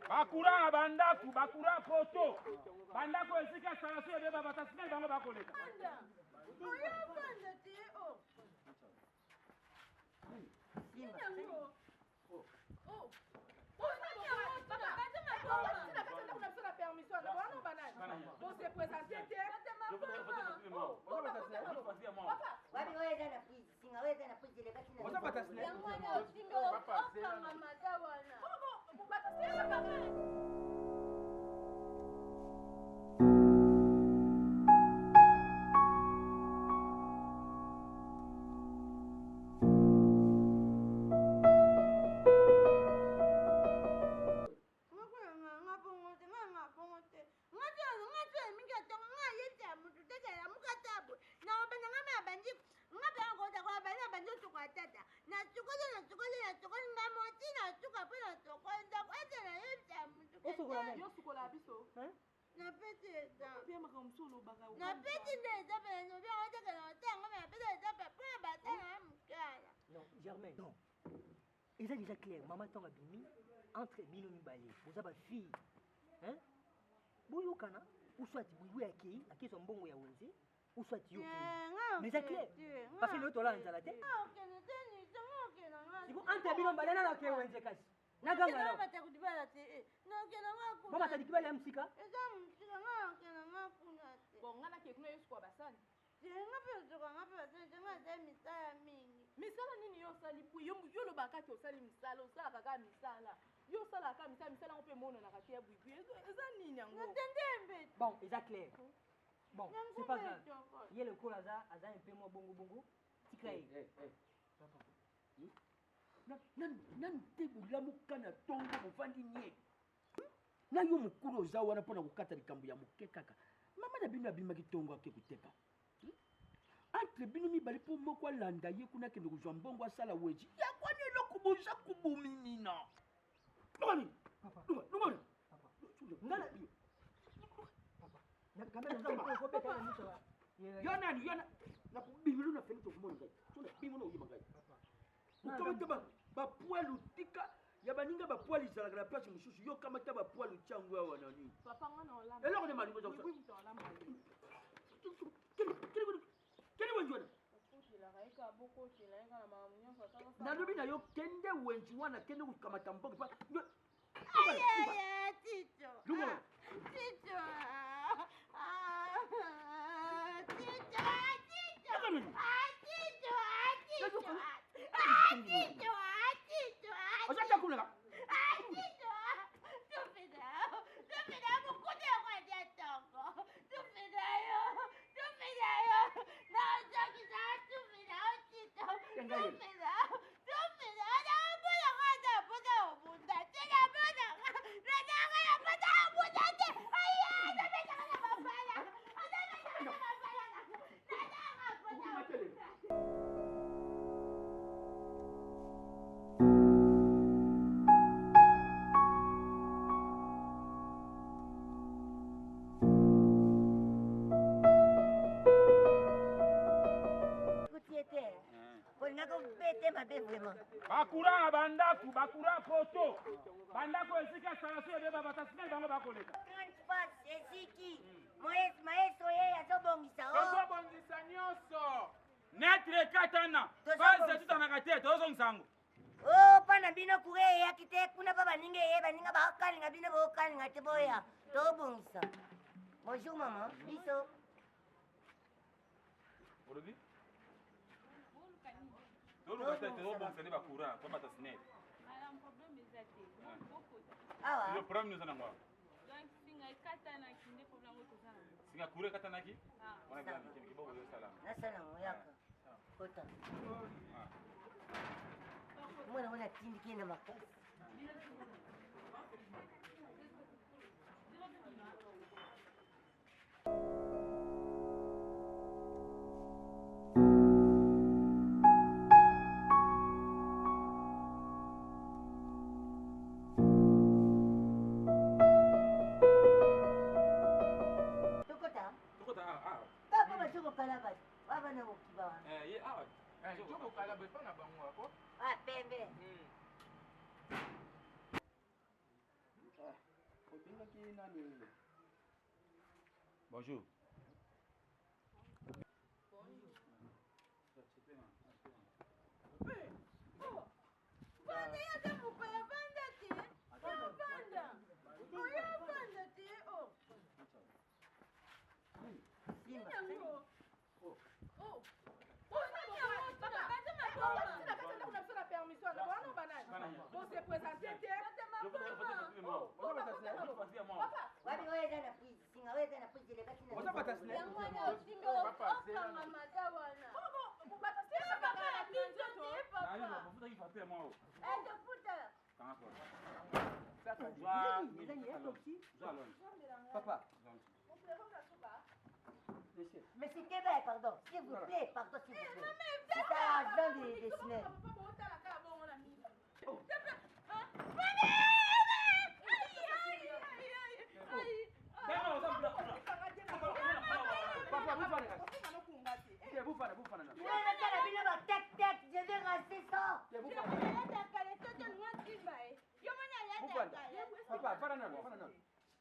Bakura bandaku, bakura poto. Bandako esika installation de baba tasina bango bakoleka. Germain, non. Et ça déjà clair, maman t'en a bimi entre bino mibale. Vous avez fille. Hein? Boyo kana, ou soit boyo aki son bon ya wenzi, ou soit yo. Mais c'est clair. Parce que l'autre là en la tête. Si vous entre bino mibale na ke wenzi kasi. Na ganga na. Mama tadi kibale msika? Bon, ngana ke kuna yesu kwa basani. Misala nini yo sali pu yo lo bakati osali misala osala kaka misala yo sala kaka misala on peut mona na kati ya buibu eza nini yango bon c'est clair bon c'est pas grave il le cours aza un peu moins bongo tikai papa nan te bulamu kana tongo bofandi nye na yo mukuru oza wana pona kukata likambo ya muke kaka mama na bino abima kitongo ake kuteka entre bino mibali po moko alanda ye kuna kende kozwa mbongo asala weji yakwani eloko boza kubuminina lumani papa lumani papa ngala biyo papa na kamera nzamba ko beta na miso yona na kubimilu na fenito kumona ngai tuna bimono uyima ngai papa ukamata ba poilu tika ya baninga ba poilu zalaka na place mususu yo kamata ba poilu changu awa nani papa ngana olamba eloko ne malingo zosa kini wenjwana nalobi na yo kende wenji wana kende kukamata mboka pa bakura bandaku bakura poto bandako esika installation de baba tasina bango bakoleka maestro ye azobongisa nyonso netre katana base tutanaka te tozongisa yango pana bino kure eyaki te kuna pa baninga bakalinga bino bokalinga te boya tobongisa bonjour mama biso toluka te tozobongisa nde bakura po batasinete awa problème nous en avons singa kure katanaki wana bien kimiki bo yo sala nasala moyaka kota mwana tindiki na makasi pembe. Obengaki nani? Bonjour. Vanda yaza mupaya vanda te. Vanda. Oya vanda te. Oh. Sinyango. Oh. Oh, sinyango. Papa, papa, permission. Bwana banani. Bon se présenter te. Wapi wewe tena please? Singa wewe tena please ile kati na. Wazapata snake. Yangwana usimbe okanga madawana. Bata sema papa na pinzo te papa. Mafuta kifatia mwao. Tafuta. Papa. Monsieur Québec, pardon. S'il vous plaît, pardon, s'il vous plaît. C'est l'argent des snacks. Je vais rester ça. Papa, fana nani?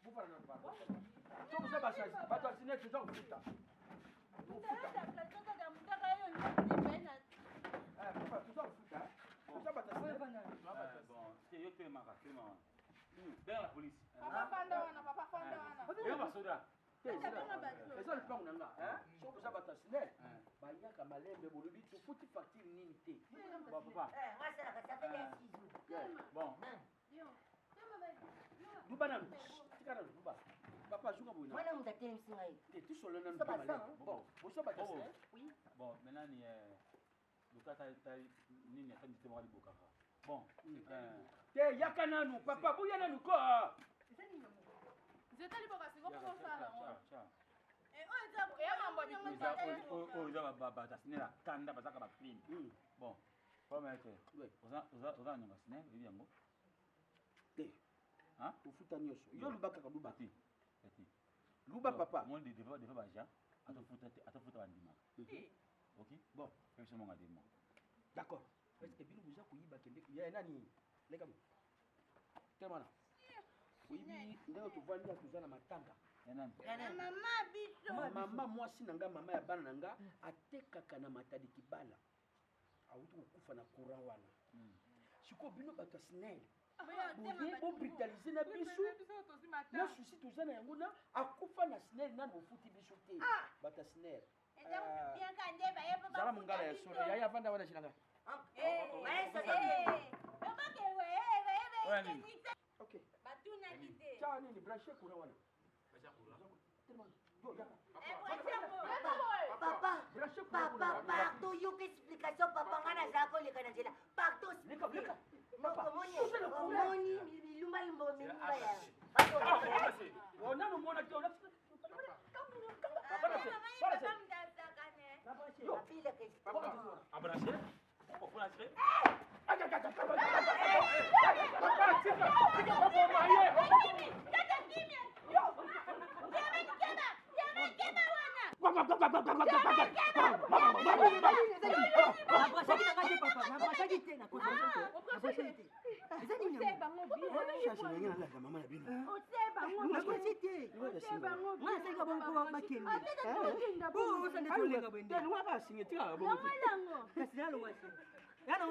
Bufana nani papa? Sio kusema sasa. Watu wasine tuzo kufuta. Papa, tuzo kufuta. Tuzo bata sasa. Bon, c'est yo tellement rapidement. Dans la police. Papa fanda wana. Yo basoda. Eza lupango na nga, sio kusema bata sine. Bayaka malembe bolobi tufuti facture nini te. Bon, papa. Moi, c'est la ça fait des 6 jours. Bon. Duba na tikana duba. Papa shuka boina. Moi, on t'a dit que Et tout solo na Ça va, malembe. ça, hein? Bon, boso bata sine. oui. Bon, maintenant ni lukata nini atani temo liboka. Bon. Te yaka nanu papa buya nanu ko. Nzetali boka singo pour ça là. Ciao. Oza batasinela tanda bazaka baclean. Bon, promettre. Oza nyanga sine bibi yango. Te. Hein? Ufuta nyosho. Yo lubaka kaduba. Petit. Luba papa. Moi de baja atafuta bandima. OK? Bon, fais ce moment demo. D'accord. Est-ce que bino buza kuyiba kende ya nani? Leka mo. Temana. Kuyibi ndenge tuvandi akuzana matanga. Mama mwasi nanga mama ya bana nanga atekaka na matadi kibala awuti kukufa na courant wana siko bino bato snell bo brutaliser na biso na susi tozana yango na akufa na snell na mofuti biso te bato snell zala mongala ya solo yaya vanda wana chinanga OK cha nini brancher courant wana Papa, partout, you can explication, papa, ngana zako leka na jela. Partout, leka. Omoni, lumba ya. Ona no mona ke ona. Abracer? Abracer? Yana